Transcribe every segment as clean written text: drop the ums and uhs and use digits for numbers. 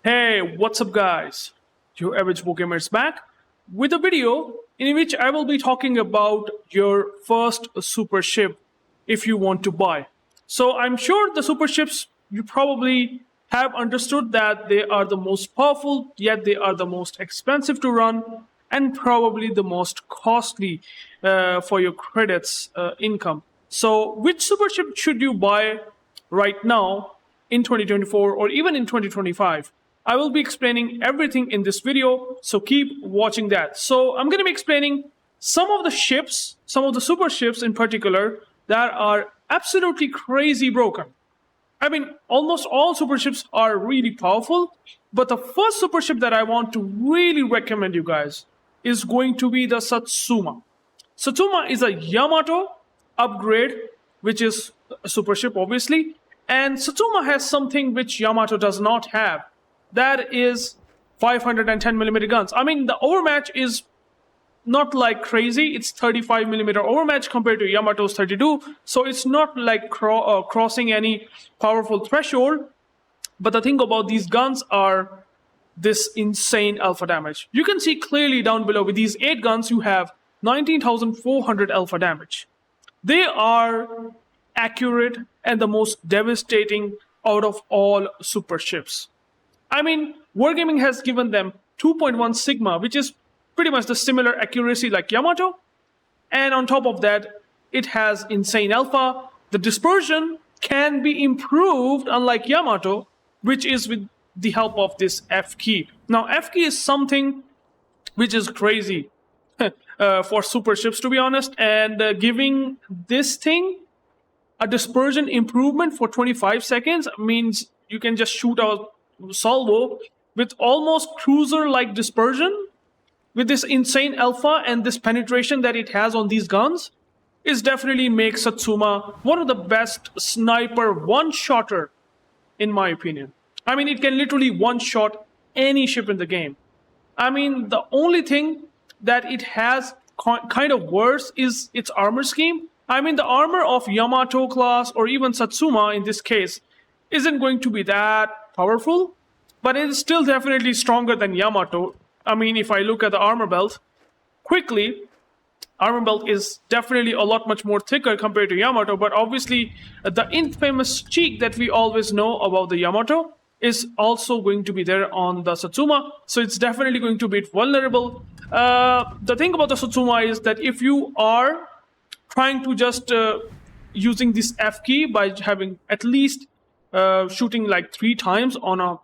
Hey, what's up guys? UrAvgWarGamer is back with a video in which I will be talking about your first super ship if you want to buy. So I'm sure the super ships you probably have understood that they are the most powerful, yet they are the most expensive to run and probably the most costly for your credits income. So which super ship should you buy right now in 2024 or even in 2025? I will be explaining everything in this video, so keep watching that. So I'm going to be explaining some of the ships, some of the super ships in particular, that are absolutely crazy broken. I mean, almost all super ships are really powerful, but the first super ship that I want to really recommend you guys is going to be the Satsuma. Satsuma is a Yamato upgrade, which is a super ship obviously, and Satsuma has something which Yamato does not have. That is 510mm guns. I mean, the overmatch is not like crazy. It's 35mm overmatch compared to Yamato's 32. So it's not like crossing any powerful threshold. But the thing about these guns are this insane alpha damage. You can see clearly down below with these 8 guns, you have 19,400 alpha damage. They are accurate and the most devastating out of all super ships. I mean, Wargaming has given them 2.1 Sigma, which is pretty much the similar accuracy like Yamato. And on top of that, it has insane alpha. The dispersion can be improved, unlike Yamato, which is with the help of this F key. Now, F key is something which is crazy for super ships, to be honest. And giving this thing a dispersion improvement for 25 seconds means you can just shoot out salvo with almost cruiser-like dispersion. With this insane alpha and this penetration that it has on these guns, is definitely makes Satsuma one of the best sniper one-shotter in my opinion. I mean, it can literally one-shot any ship in the game. I mean, the only thing that it has kind of worse is its armor scheme. I mean, the armor of Yamato class or even Satsuma in this case isn't going to be that powerful, but it is still definitely stronger than Yamato. I mean, if I look at the armor belt quickly, armor belt is definitely a lot much more thicker compared to Yamato, but obviously the infamous cheek that we always know about the Yamato is also going to be there on the Satsuma, so it's definitely going to be vulnerable. The thing about the Satsuma is that if you are trying to just using this F key by having at least shooting like 3 times on a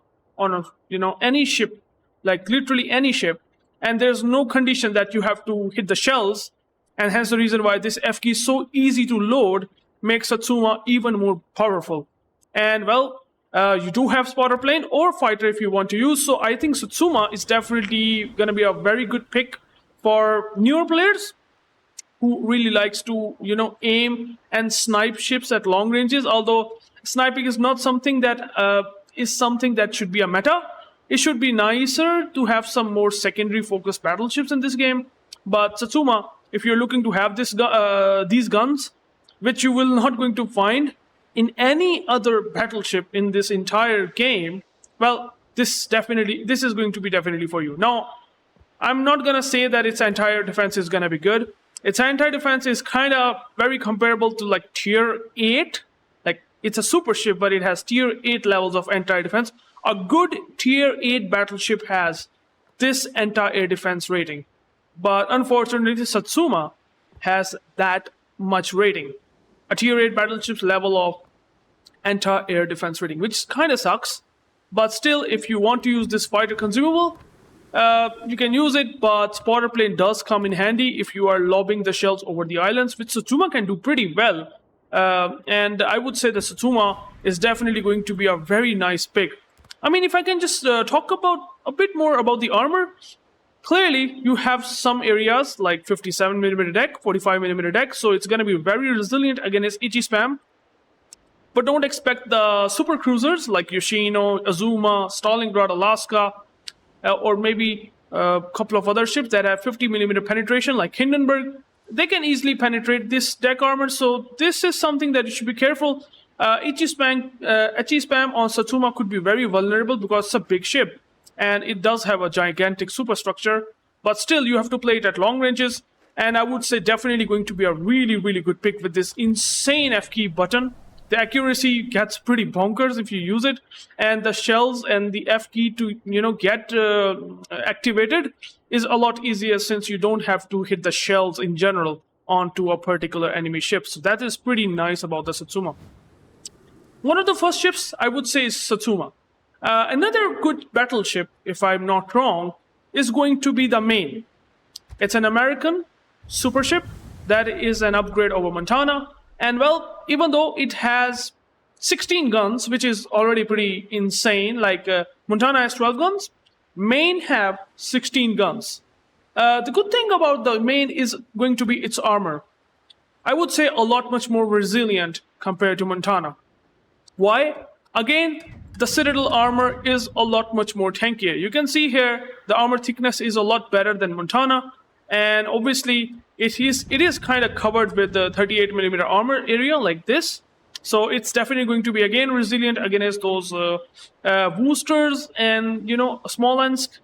any ship, like literally any ship, and there's no condition that you have to hit the shells, and hence the reason why this F key is so easy to load makes Satsuma even more powerful. And well, you do have spotter plane or fighter if you want to use, so I think Satsuma is definitely gonna be a very good pick for newer players who really likes to aim and snipe ships at long ranges. Although sniping is not something that should be a meta. It should be nicer to have some more secondary focused battleships in this game. But Satsuma, if you're looking to have these guns, which you will not going to find in any other battleship in this entire game, well, this is going to be definitely for you. Now, I'm not gonna say that its entire defense is gonna be good. Its anti-defense is kind of very comparable to like tier 8. Like, it's a super ship, but it has tier 8 levels of anti-defense. A good tier 8 battleship has this anti-air defense rating. But unfortunately, the Satsuma has that much rating. A tier 8 battleship's level of anti-air defense rating, which kind of sucks. But still, if you want to use this fighter consumable, you can use it, but spotter plane does come in handy if you are lobbing the shells over the islands, which Satsuma can do pretty well. And I would say the Satsuma is definitely going to be a very nice pick. I mean, if I can just talk about a bit more about the armor, clearly you have some areas like 57mm deck, 45mm deck, so it's going to be very resilient against Ichi spam. But don't expect the super cruisers like Yoshino, Azuma, Stalingrad, Alaska, or maybe a couple of other ships that have 50mm penetration like Hindenburg. They can easily penetrate this deck armor, so this is something that you should be careful. HE spam on Satsuma could be very vulnerable because it's a big ship and it does have a gigantic superstructure, but still you have to play it at long ranges. And I would say definitely going to be a really, really good pick with this insane F key button. The accuracy gets pretty bonkers if you use it, and the shells and the F key to get activated is a lot easier since you don't have to hit the shells in general onto a particular enemy ship. So that is pretty nice about the Satsuma. One of the first ships I would say is Satsuma. Another good battleship, if I'm not wrong, is going to be the Maine. It's an American supership that is an upgrade over Montana. And well, even though it has 16 guns, which is already pretty insane, like Montana has 12 guns, Maine have 16 guns. The good thing about the Maine is going to be its armor. I would say a lot much more resilient compared to Montana. Why? Again, the Citadel armor is a lot much more tankier. You can see here the armor thickness is a lot better than Montana, and obviously it is kind of covered with the 38mm armor area like this. So it's definitely going to be again resilient against those boosters and Smolensk.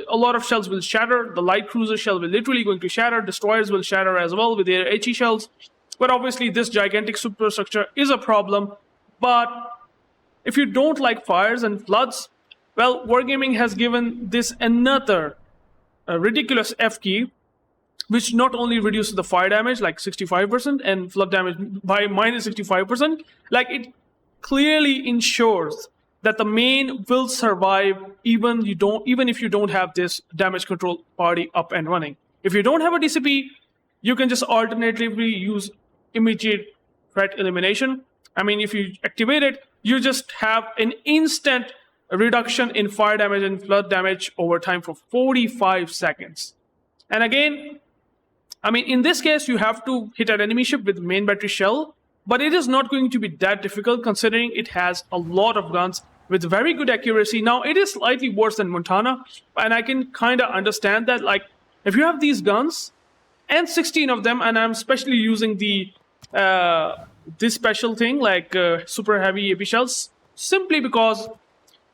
A lot of shells will shatter. The light cruiser shell will literally going to shatter. Destroyers will shatter as well with their HE shells. But obviously this gigantic superstructure is a problem. But if you don't like fires and floods, well, Wargaming has given this another ridiculous F key, which not only reduces the fire damage like 65% and flood damage by minus 65%, like it clearly ensures that the Maine will survive even if you don't have this damage control party up and running. If you don't have a DCP, you can just alternatively use immediate threat elimination. I mean, if you activate it, you just have an instant reduction in fire damage and flood damage over time for 45 seconds. And again, I mean, in this case, you have to hit an enemy ship with main battery shell, but it is not going to be that difficult considering it has a lot of guns with very good accuracy. Now, it is slightly worse than Montana, and I can kind of understand that. Like, if you have these guns and 16 of them, and I'm especially using the this special thing like super heavy AP shells, simply because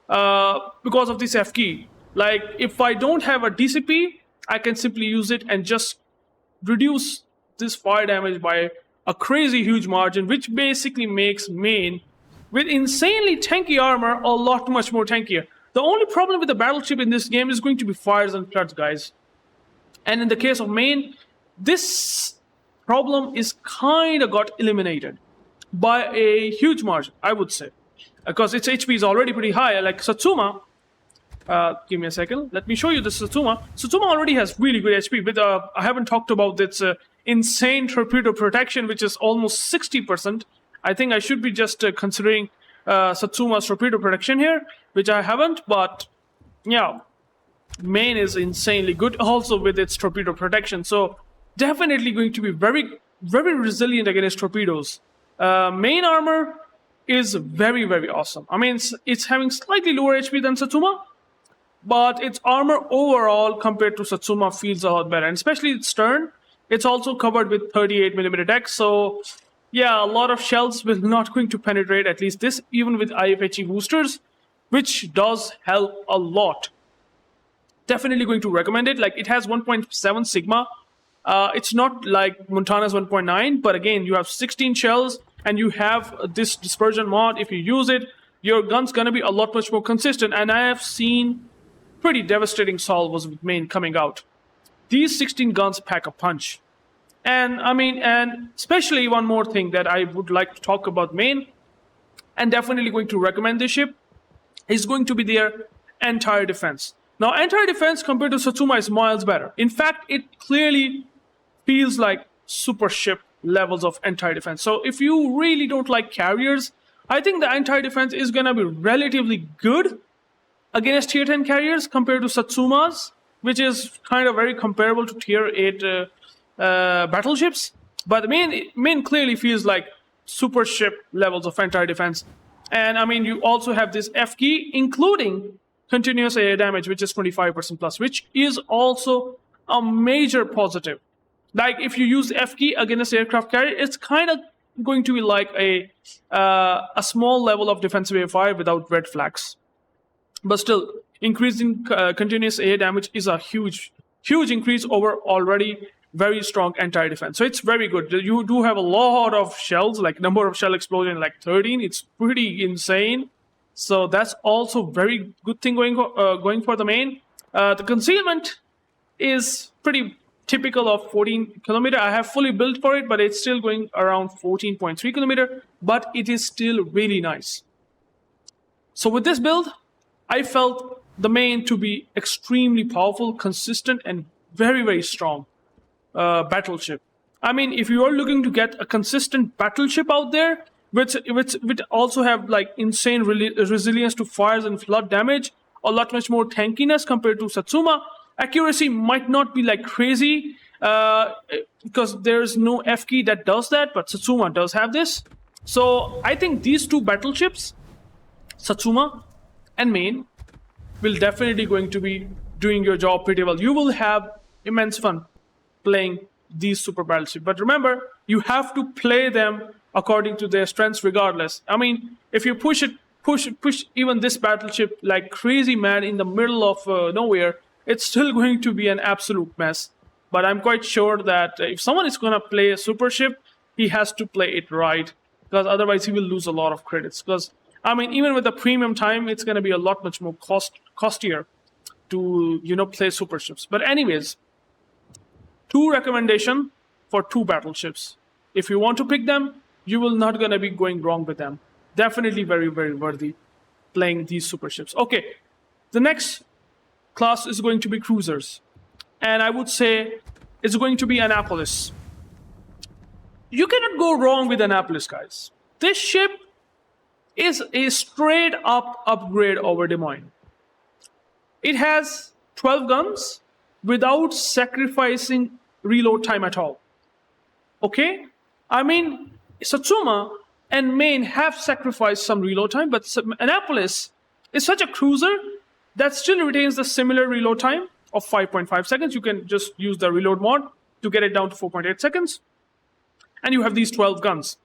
of this F key. Like, if I don't have a DCP, I can simply use it and just reduce this fire damage by a crazy huge margin, which basically makes Maine, with insanely tanky armor, a lot much more tankier. The only problem with the battleship in this game is going to be fires and floods, guys. And in the case of Maine, this problem is kind of got eliminated by a huge margin, I would say, because its HP is already pretty high. Like Satsuma, give me a second. Let me show you the Satsuma. Satsuma already has really good HP. With I haven't talked about its insane torpedo protection, which is almost 60%. I think I should be just considering Satsuma's torpedo protection here, which I haven't. But yeah, Maine is insanely good also with its torpedo protection. So definitely going to be very, very resilient against torpedoes. Main armor is very, very awesome. I mean, it's having slightly lower HP than Satsuma, but its armor overall compared to Satsuma feels a lot better. And especially its stern, it's also covered with 38mm decks. So yeah, a lot of shells will not going to penetrate, at least this, even with IFHE boosters, which does help a lot. Definitely going to recommend it. Like, it has 1.7 Sigma. It's not like Montana's 1.9, but again, you have 16 shells and you have this dispersion mod. If you use it, your gun's gonna be a lot much more consistent. And I have seen pretty devastating salvos with Maine coming out. These 16 guns pack a punch. And I mean, and especially one more thing that I would like to talk about Maine, and definitely going to recommend this ship, is going to be their entire defense. Now, entire defense compared to Satsuma is miles better. In fact, it clearly feels like super ship levels of entire defense. So if you really don't like carriers, I think the entire defense is going to be relatively good against tier 10 carriers compared to Satsuma's, which is kind of very comparable to tier 8 battleships. But the Maine clearly feels like super ship levels of entire defense. And I mean, you also have this F key, including continuous air damage, which is 25% plus, which is also a major positive. Like, if you use F key against aircraft carrier, it's kind of going to be like a small level of defensive air fire without red flags. But still, increasing continuous air damage is a huge increase over already very strong anti-defense. So it's very good. You do have a lot of shells, like number of shell explosion, like 13. It's pretty insane. So that's also very good thing going for the Maine. The concealment is pretty typical of 14 kilometer. I have fully built for it, but it's still going around 14.3 kilometer. But it is still really nice. So with this build, I felt the Maine to be extremely powerful, consistent, and very, very strong battleship. I mean, if you are looking to get a consistent battleship out there, which also have like insane resilience to fires and flood damage, a lot much more tankiness compared to Satsuma. Accuracy might not be like crazy because there's no F key that does that, but Satsuma does have this. So I think these two battleships, Satsuma and Maine, will definitely going to be doing your job pretty well. You will have immense fun playing these super battleships. But remember, you have to play them according to their strengths regardless. I mean, if you push even this battleship like crazy mad in the middle of nowhere, it's still going to be an absolute mess. But I'm quite sure that if someone is going to play a super ship, he has to play it right, because otherwise he will lose a lot of credits. Because I mean, even with the premium time, it's going to be a lot much more costier to play super ships. But anyways, two recommendation for two battleships. If you want to pick them, you will not going to be going wrong with them. Definitely very, very worthy playing these super ships. Okay, the next class is going to be cruisers. And I would say it's going to be Annapolis. You cannot go wrong with Annapolis, guys. This ship is a straight up upgrade over Des Moines. It has 12 guns without sacrificing reload time at all. Okay? I mean, Satsuma and Maine have sacrificed some reload time, but Annapolis is such a cruiser that still retains the similar reload time of 5.5 seconds. You can just use the reload mod to get it down to 4.8 seconds. And you have these 12 guns.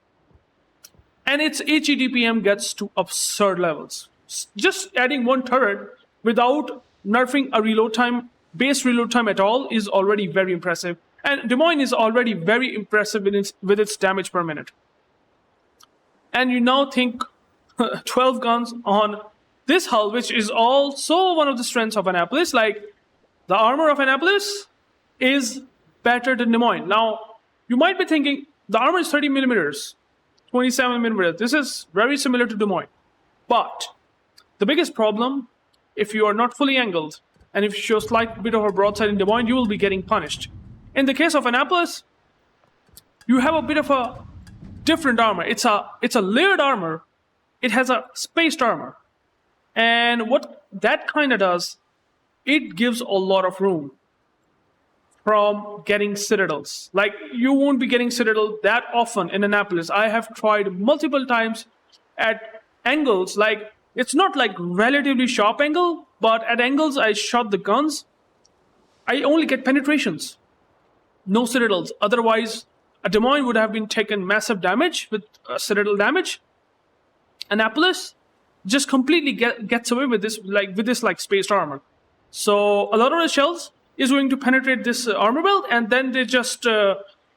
And its HE DPM gets to absurd levels. Just adding one turret without nerfing a reload time, base reload time at all, is already very impressive. And Des Moines is already very impressive with its damage per minute. And you now think 12 guns on this hull, which is also one of the strengths of Annapolis. Like, the armor of Annapolis is better than Des Moines. Now, you might be thinking, the armor is 30 millimeters, 27 millimeters. This is very similar to Des Moines. But the biggest problem, if you are not fully angled, and if you show a slight bit of a broadside in Des Moines, you will be getting punished. In the case of Annapolis, you have a bit of a different armor. It's a layered armor. It has a spaced armor. And what that kind of does, it gives a lot of room from getting citadels. Like, you won't be getting citadel that often in Annapolis. I have tried multiple times at angles. Like, it's not like relatively sharp angle, but at angles I shot the guns, I only get penetrations. No citadels. Otherwise, a Des Moines would have been taken massive damage with citadel damage. Annapolis just completely gets away with this spaced armor. So a lot of the shells is going to penetrate this armor belt, and then they just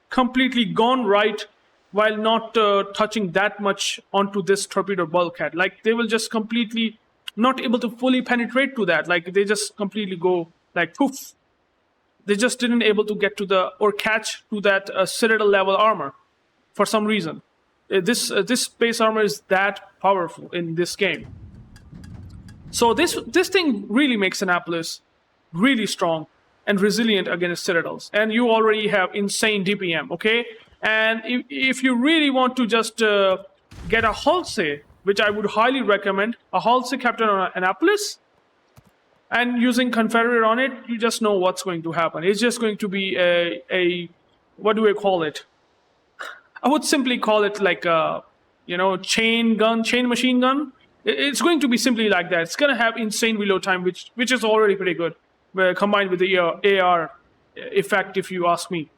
completely gone right while not touching that much onto this torpedo bulkhead. Like, they will just completely not able to fully penetrate to that. Like, they just completely go like poof. They just didn't able to get to or catch to that citadel level armor for some reason. This space armor is that powerful in this game. So this thing really makes Annapolis really strong and resilient against citadels. And you already have insane DPM, okay? And if you really want to just get a Halsey, which I would highly recommend, a Halsey captain on Annapolis, and using Confederate on it, you just know what's going to happen. It's just going to be a what do I call it? I would simply call it like a chain machine gun. It's going to be simply like that. It's going to have insane reload time, which is already pretty good, combined with the AR effect, if you ask me.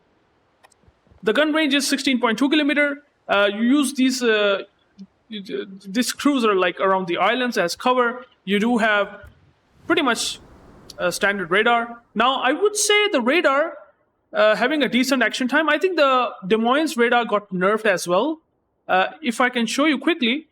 The gun range is 16.2 kilometer, You use this cruiser like around the islands as cover. You do have pretty much a standard radar. Now, I would say the radar having a decent action time. I think the Des Moines radar got nerfed as well. If I can show you quickly,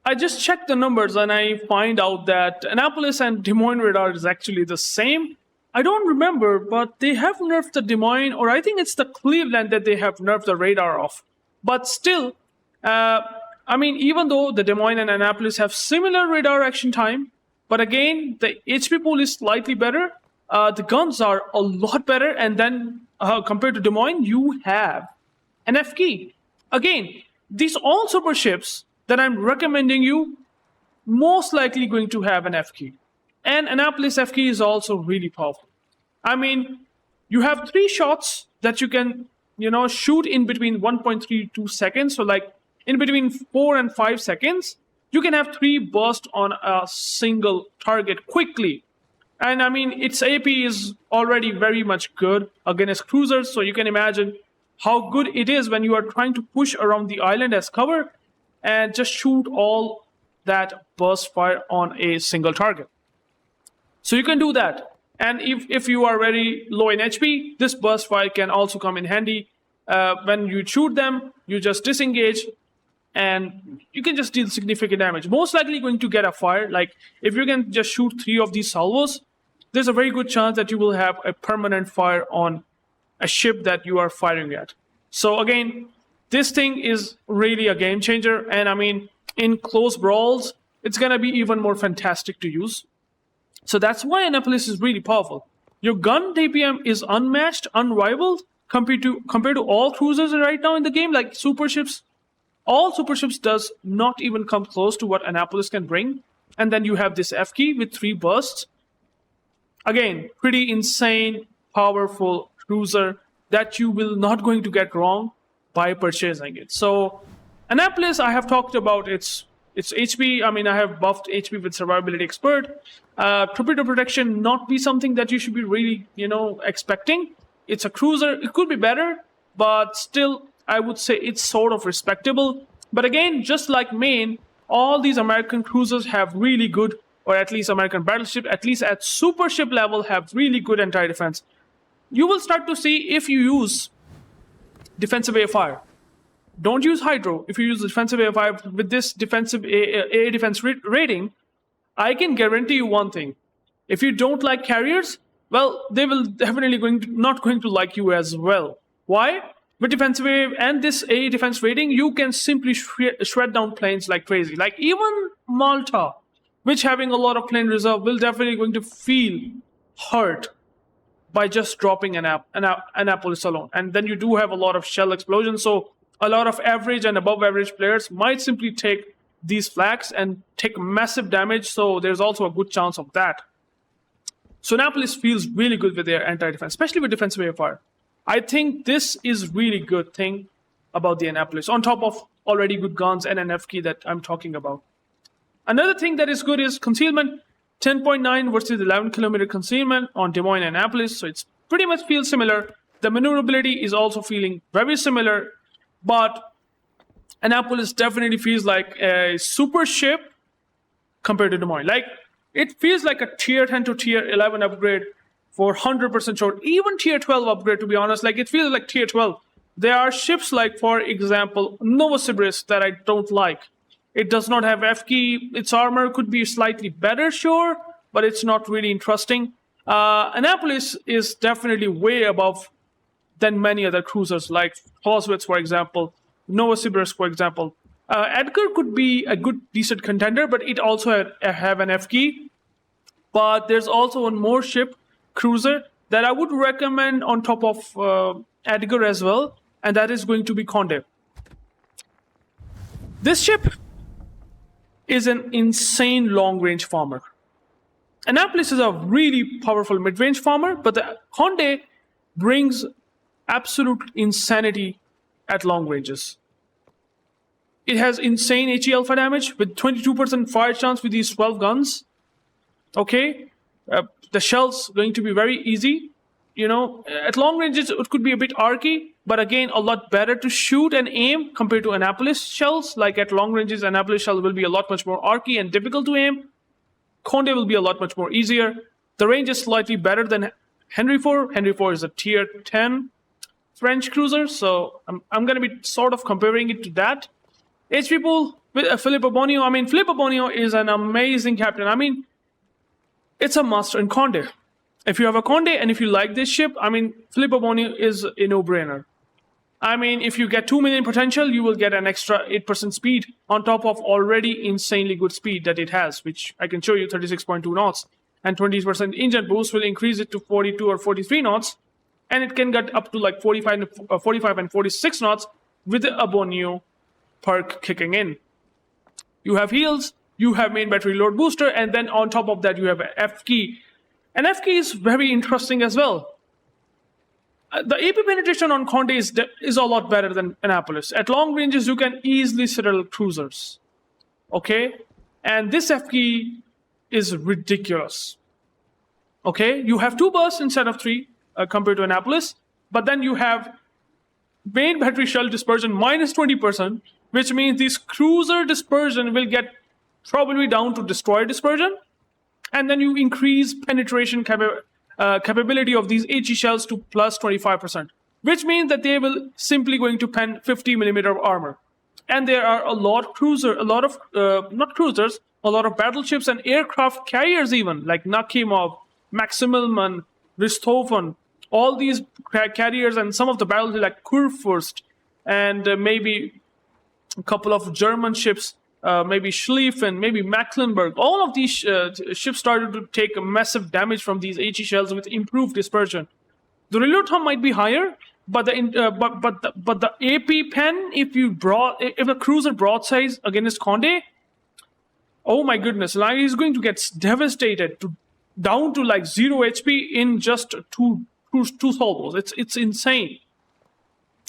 I just checked the numbers and I find out that Annapolis and Des Moines radar is actually the same. I don't remember, but they have nerfed the Des Moines, or I think it's the Cleveland that they have nerfed the radar of. But still, I mean, even though the Des Moines and Annapolis have similar radar action time, but again, the HP pool is slightly better. The guns are a lot better, and then compared to Des Moines, you have an F key. Again, these all super ships that I'm recommending you, most likely going to have an F key. And Annapolis F key is also really powerful. I mean, you have 3 shots that you can, shoot in between 1.32 seconds. So like in between 4 and 5 seconds, you can have 3 bursts on a single target quickly. And I mean, its AP is already very much good against cruisers. So you can imagine how good it is when you are trying to push around the island as cover and just shoot all that burst fire on a single target. So you can do that. And if you are very low in HP, this burst fire can also come in handy. When you shoot them, you just disengage and you can just deal significant damage. Most likely going to get a fire. Like if you can just shoot 3 of these salvos, there's a very good chance that you will have a permanent fire on a ship that you are firing at. So again, this thing is really a game changer. And I mean, in close brawls, it's going to be even more fantastic to use. So that's why Annapolis is really powerful. Your gun DPM is unmatched, unrivaled compared to all cruisers right now in the game, like Superships. All Superships does not even come close to what Annapolis can bring. And then you have this F key with 3 bursts. Again, pretty insane, powerful cruiser that you will not going to get wrong by purchasing it. So Annapolis, I have talked about its HP. I mean, I have buffed HP with Survivability Expert. Torpedo protection not be something that you should be really, expecting. It's a cruiser. It could be better, but still, I would say it's sort of respectable. But again, just like Maine, all these American cruisers have really good, or at least American battleship, at least at super ship level, have really good anti-defense. You will start to see if you use defensive AFR. Don't use Hydro. If you use defensive AFR with this defensive AA defense rating, I can guarantee you one thing. If you don't like carriers, well, they will definitely not going to like you as well. Why? With defensive AA and this AA defense rating, you can simply shred down planes like crazy. Like even Malta, which having a lot of plane reserve, will definitely going to feel hurt by just dropping Annapolis alone. And then you do have a lot of shell explosions, so a lot of average and above average players might simply take these flags and take massive damage, so there's also a good chance of that. So Annapolis feels really good with their anti-defense, especially with defensive AFR. I think this is really good thing about the Annapolis, on top of already good guns and an F key that I'm talking about. Another thing that is good is concealment. 10.9 versus 11 kilometer concealment on Des Moines and Annapolis, so it's pretty much feels similar. The maneuverability is also feeling very similar, but Annapolis definitely feels like a super ship compared to Des Moines. Like, it feels like a tier 10 to tier 11 upgrade for 100% sure. Even tier 12 upgrade, to be honest. Like, it feels like tier 12. There are ships like, for example, Novosibirsk that I don't like. It does not have F key. Its armor could be slightly better, sure, but it's not really interesting. Annapolis is definitely way above than many other cruisers, like Clausewitz, for example, Novosibirsk, for example. Edgar could be a good, decent contender, but it also have an F key. But there's also one more ship, cruiser, that I would recommend on top of Edgar as well, and that is going to be Conde. This ship is an insane long-range farmer. Annapolis is a really powerful mid-range farmer, but the Conde brings absolute insanity at long ranges. It has insane HE alpha damage with 22% fire chance with these 12 guns. Okay, the shell's going to be very easy. At long ranges, it could be a bit arky, but again, a lot better to shoot and aim compared to Annapolis shells. Like at long ranges, Annapolis shell will be a lot much more archy and difficult to aim. Conde will be a lot much more easier. The range is slightly better than Henry IV. Henry IV is a tier 10 French cruiser, so I'm going to be sort of comparing it to that. HP pool with Philippe Bonio. I mean, Philippe Bonio is an amazing captain. I mean, it's a must in Conde. If you have a Conde and if you like this ship, I mean, Philippe Bonio is a no-brainer. I mean, if you get 2 million potential, you will get an extra 8% speed on top of already insanely good speed that it has, which I can show you 36.2 knots. And 20% engine boost will increase it to 42 or 43 knots. And it can get up to like 45 and 46 knots with a Bonio perk kicking in. You have heals, you have main battery load booster, and then on top of that you have F key. And F key is very interesting as well. The AP penetration on Conde is a lot better than Annapolis. At long ranges, you can easily citadel cruisers. Okay? And this F key is ridiculous. Okay? You have 2 bursts instead of 3 compared to Annapolis. But then you have main battery shell dispersion minus 20%, which means this cruiser dispersion will get probably down to destroyer dispersion. And then you increase penetration capability of these HE shells to plus 25%, which means that they will simply going to pen 50 millimeter of armor. And there are a lot of battleships and aircraft carriers even, like Nakhimov, Maximilian, Richthofen, all these carriers and some of the battles like Kurfürst and maybe a couple of German ships, maybe Schlieffen, maybe Mecklenburg. All of these ships started to take a massive damage from these HE shells with improved dispersion. The reload time might be higher, but the AP pen, if a cruiser broadsides against Conde, oh my goodness, like he's going to get devastated down to like 0 HP in just two salvos. It's insane.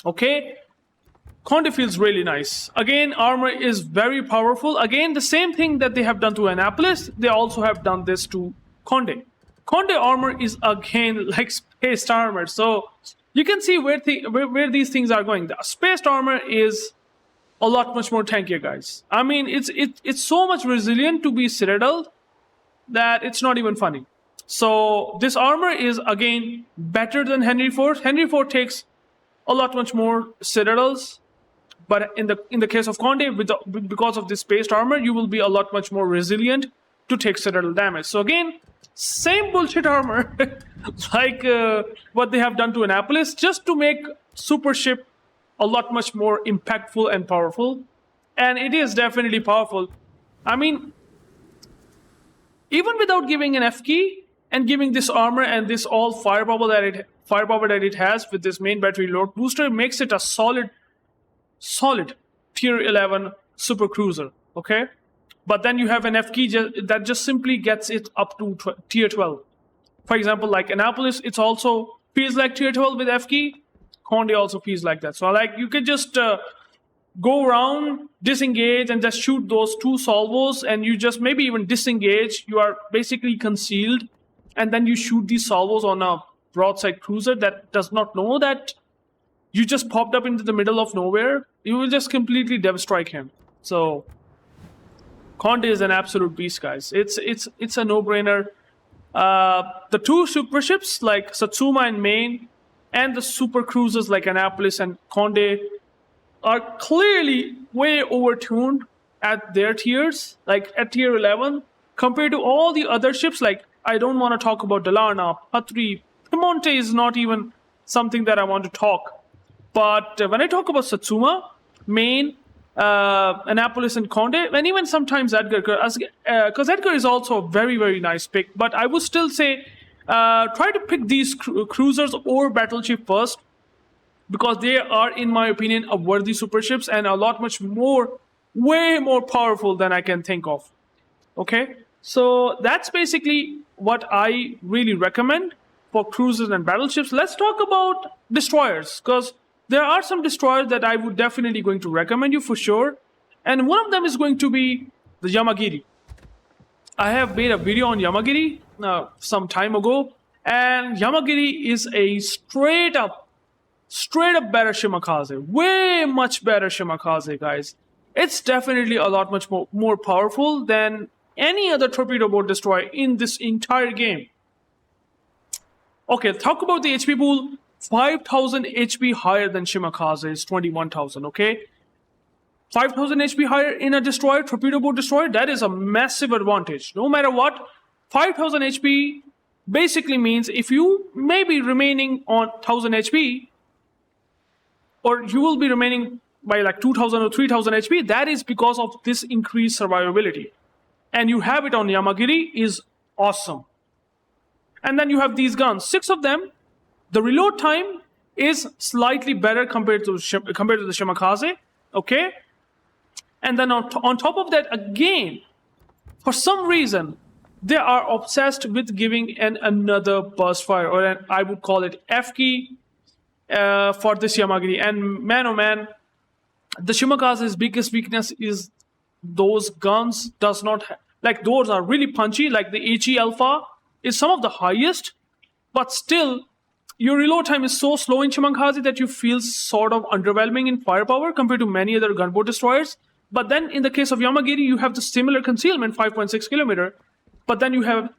Okay. Conde feels really nice. Again, armor is very powerful. Again, the same thing that they have done to Annapolis, they also have done this to Conde. Conde armor is again like spaced armor. So you can see where these things are going. The spaced armor is a lot much more tankier, guys. I mean, it's so much resilient to be citadel that it's not even funny. So this armor is again better than Henry IV. Henry IV takes a lot much more citadels. But in the case of Conde, because of this spaced armor, you will be a lot much more resilient to take citadel damage. So again, same bullshit armor like what they have done to Annapolis, just to make super ship a lot much more impactful and powerful. And it is definitely powerful. I mean, even without giving an F key and giving this armor and this all firepower that it has with this main battery load booster, makes it a solid tier 11 super cruiser. Okay, but then you have an F key that just simply gets it up to tier 12. For example, like Annapolis, it's also feels like tier 12 with F key. Conde also feels like that. So like you could just go around, disengage, and just shoot those 2 salvos, and you just maybe even disengage. You are basically concealed, and then you shoot these salvos on a broadside cruiser that does not know that you just popped up into the middle of nowhere. You will just completely dev-strike him. So Conde is an absolute beast, guys. It's a no-brainer. The 2 super ships like Satsuma and Maine, and the super cruisers like Annapolis and Conde are clearly way overtuned at their tiers, like at tier 11, compared to all the other ships. Like, I don't want to talk about Dalarna, Patri, Piemonte is not even something that I want to talk. But when I talk about Satsuma, Maine, Annapolis and Conde, and even sometimes Edgar, because Edgar is also a very, very nice pick, but I would still say try to pick these cruisers or battleship first, because they are, in my opinion, a worthy super ships and a lot much more, way more powerful than I can think of. Okay, so that's basically what I really recommend for cruisers and battleships. Let's talk about destroyers, because there are some destroyers that I would definitely going to recommend you for sure. And one of them is going to be the Yamagiri. I have made a video on Yamagiri some time ago. And Yamagiri is a straight up straight up better Shimakaze. Way much better Shimakaze, guys. It's definitely a lot much more powerful than any other torpedo boat destroyer in this entire game. Okay, talk about the HP pool. 5,000 HP higher than Shimakaze is 21,000, okay? 5,000 HP higher in a destroyer, torpedo boat destroyer, that is a massive advantage. No matter what, 5,000 HP basically means if you may be remaining on 1,000 HP, or you will be remaining by like 2,000 or 3,000 HP, that is because of this increased survivability. And you have it on Yamagiri is awesome. And then you have these guns, 6 of them. The reload time is slightly better compared to the Shimakaze, okay? And then on top of that, again, for some reason, they are obsessed with giving another burst fire, or I would call it F key for this Yamagiri. And man, oh man, the Shimakaze's biggest weakness is those guns does not like those are really punchy. Like the HE Alpha is some of the highest, but still your reload time is so slow in Shimakaze that you feel sort of underwhelming in firepower compared to many other gunboat destroyers. But then in the case of Yamagiri, you have the similar concealment, 5.6 kilometer, but then you have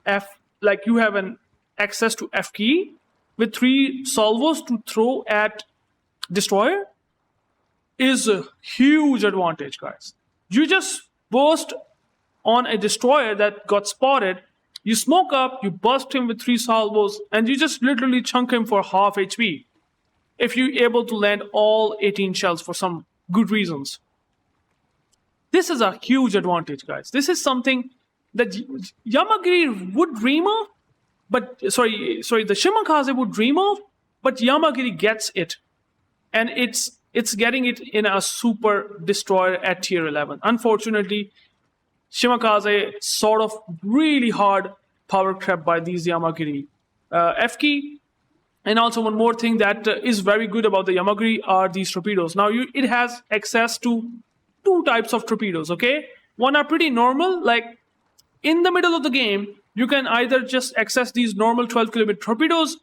you have an access to F key with 3 salvos to throw at destroyer is a huge advantage, guys. You just burst on a destroyer that got spotted, you smoke up, you burst him with 3 salvos, and you just literally chunk him for half HP if you're able to land all 18 shells for some good reasons. This is a huge advantage, guys. This is something that Yamagiri would dream of, but the Shimakaze would dream of, but Yamagiri gets it. And it's getting it in a super destroyer at tier 11. Unfortunately, Shimakaze sort of really hard power crept by these Yamagiri. F key. And also one more thing that is very good about the Yamagiri are these torpedoes. Now it has access to 2 types of torpedoes, okay? One are pretty normal, like in the middle of the game, you can either just access these normal 12 kilometer torpedoes,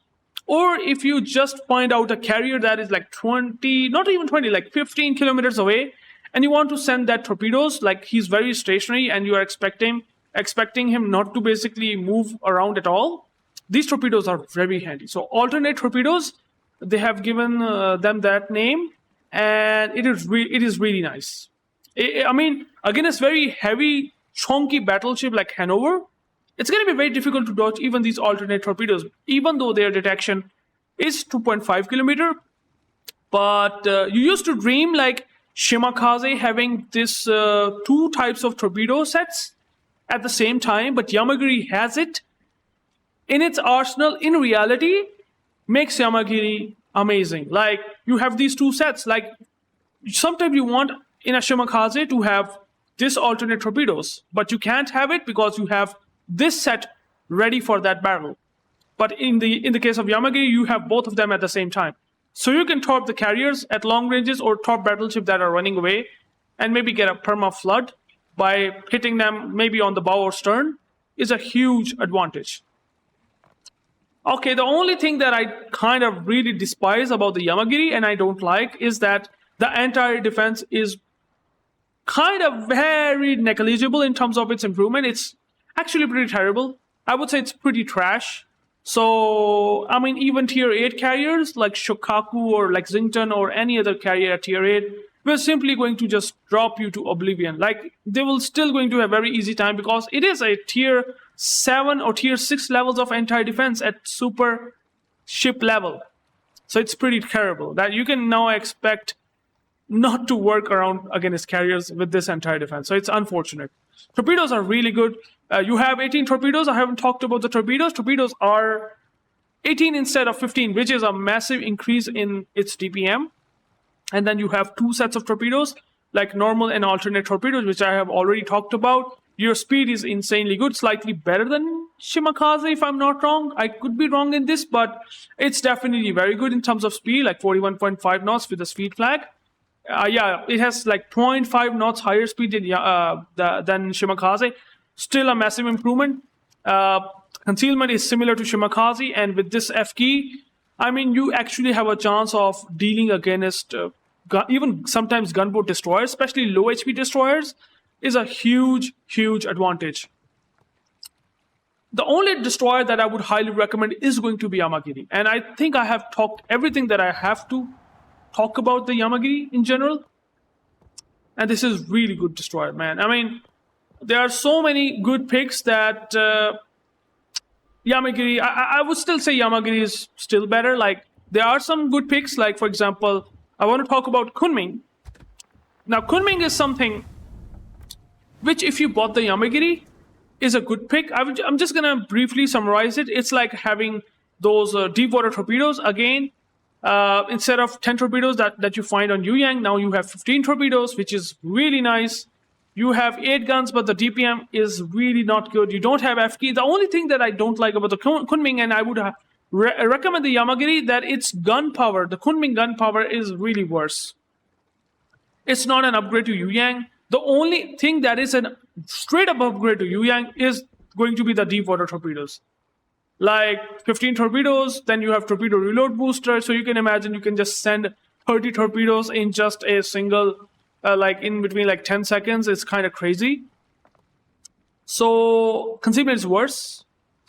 or if you just find out a carrier that is like 20, not even 20, like 15 kilometers away, and you want to send that torpedoes, like he's very stationary and you are expecting him not to basically move around at all, these torpedoes are very handy. So alternate torpedoes, they have given them that name, and it is really nice. I mean, against very heavy, chunky battleship like Hanover, it's going to be very difficult to dodge even these alternate torpedoes, even though their detection is 2.5 kilometer. But you used to dream like Shimakaze having this 2 types of torpedo sets at the same time, but Yamagiri has it in its arsenal. In reality, makes Yamagiri amazing. Like you have these 2 sets. Like sometimes you want in a Shimakaze to have this alternate torpedoes, but you can't have it because you have this set ready for that battle. But in the case of Yamagiri, you have both of them at the same time. So you can top the carriers at long ranges or top battleships that are running away and maybe get a perma flood by hitting them maybe on the bow or stern is a huge advantage. Okay, the only thing that I kind of really despise about the Yamagiri and I don't like is that the anti-air defense is kind of very negligible in terms of its improvement. It's actually pretty terrible. I would say it's pretty trash. So, I mean, even tier 8 carriers like Shokaku or Lexington or any other carrier at tier 8, we're simply going to just drop you to oblivion. Like, they will still going to have very easy time because it is a tier 7 or tier 6 levels of anti-defense at super ship level. So it's pretty terrible that you can now expect not to work around against carriers with this entire defense. So it's unfortunate. Torpedoes are really good. You have 18 torpedoes. I haven't talked about the torpedoes. Torpedoes are 18 instead of 15, which is a massive increase in its DPM. And then you have 2 sets of torpedoes, like normal and alternate torpedoes, which I have already talked about. Your speed is insanely good, slightly better than Shimakaze, if I'm not wrong. I could be wrong in this, but it's definitely very good in terms of speed, like 41.5 knots with the speed flag. Yeah, it has like 0.5 knots higher speed than Shimakaze. Still a massive improvement. Concealment is similar to Shimakaze, and with this F key, I mean, you actually have a chance of dealing against even sometimes gunboat destroyers, especially low HP destroyers, is a huge, huge advantage. The only destroyer that I would highly recommend is going to be Yamagiri. And I think I have talked everything that I have to talk about the Yamagiri in general. And this is really good destroyer, man. I mean, there are so many good picks that Yamagiri, I would still say Yamagiri is still better. Like, there are some good picks. Like, for example, I want to talk about Kunming. Now, Kunming is something which, if you bought the Yamagiri, is a good pick. I'm just going to briefly summarize it. It's like having those deep water torpedoes. Again, instead of 10 torpedoes that you find on Yuyang, now you have 15 torpedoes, which is really nice. You have 8 guns, but the DPM is really not good. You don't have FK. The only thing that I don't like about the Kunming, and I would recommend the Yamagiri, that its gun power, the Kunming gun power, is really worse. It's not an upgrade to Yuyang. The only thing that is a straight up upgrade to Yuyang is going to be the deep water torpedoes. Like 15 torpedoes, then you have torpedo reload booster. So you can imagine you can just send 30 torpedoes in just a single, like in between like 10 seconds. It's kind of crazy. So concealment is worse.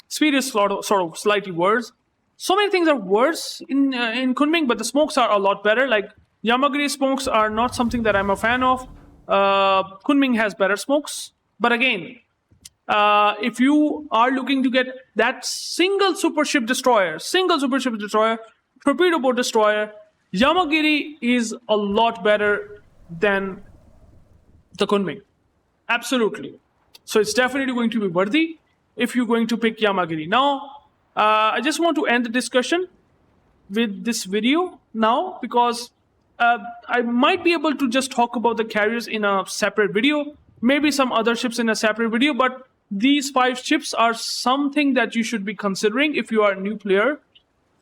Speed is sort of slightly worse. So many things are worse in Kunming, but the smokes are a lot better. Like Yamagiri smokes are not something that I'm a fan of. Kunming has better smokes. But again, if you are looking to get that single supership destroyer, torpedo boat destroyer, Yamagiri is a lot better than the Kunming. Absolutely. So it's definitely going to be worthy if you're going to pick Yamagiri. Now, I just want to end the discussion with this video now, because I might be able to just talk about the carriers in a separate video, maybe some other ships in a separate video, but these 5 ships are something that you should be considering if you are a new player.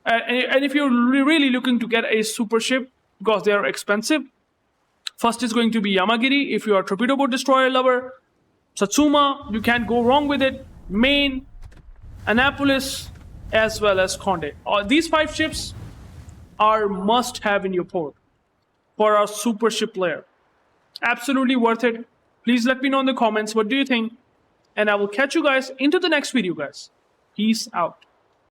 And if you're really looking to get a super ship, because they are expensive, first is going to be Yamagiri. If you are a torpedo boat destroyer lover, Satsuma, you can't go wrong with it. Maine, Annapolis, as well as Conde. These 5 ships are must have in your port for a super ship player. Absolutely worth it. Please let me know in the comments, what do you think? And I will catch you guys into the next video, guys. Peace out.